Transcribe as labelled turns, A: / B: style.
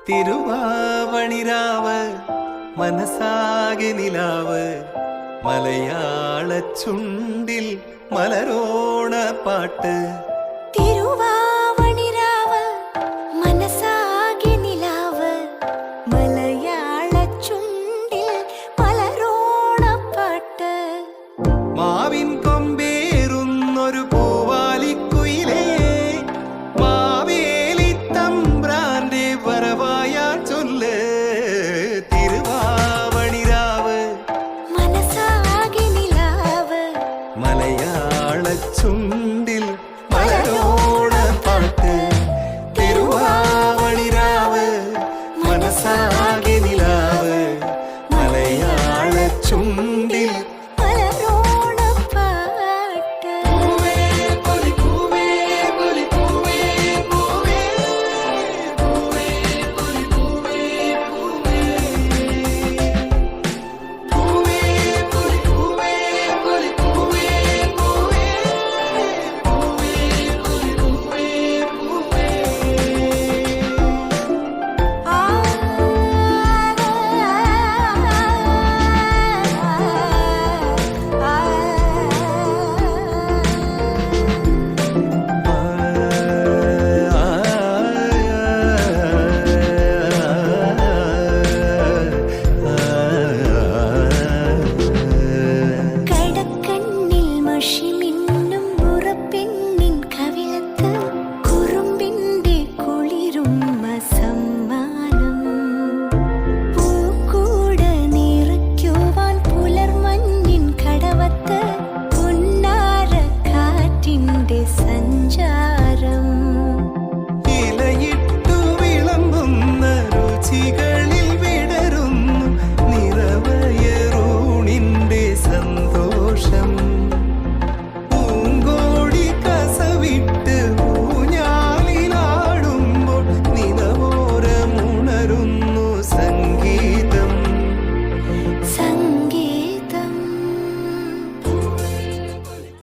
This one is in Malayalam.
A: തിരുവാവണിരാവ് മനസാകെ നിലാവ് മലയാള ചുണ്ടിൽ മലരോണ പാട്ട്.
B: തിരുവാവണിരാവ് മനസാകെ നിലാവ് മലയാള ചുണ്ടിൽ മലരോണ പാട്ട്.
A: മാവിൻ കൊമ്പേറുന്നൊരു പൂവാലിക്കുയിലേ മാവേലി തമ്പ്രാന്റെ വരവായാ ചൊല്ല്. തിരുവാവണിരാവ്
B: മനസാകെ നിലാവ്
A: മലയാള ചുണ്ടിൽ മലരോണ പാട്ട്. തിരുവാവണിരാവ് മനസാകെ നിലാവ് മലയാള ചുണ്ടിൽ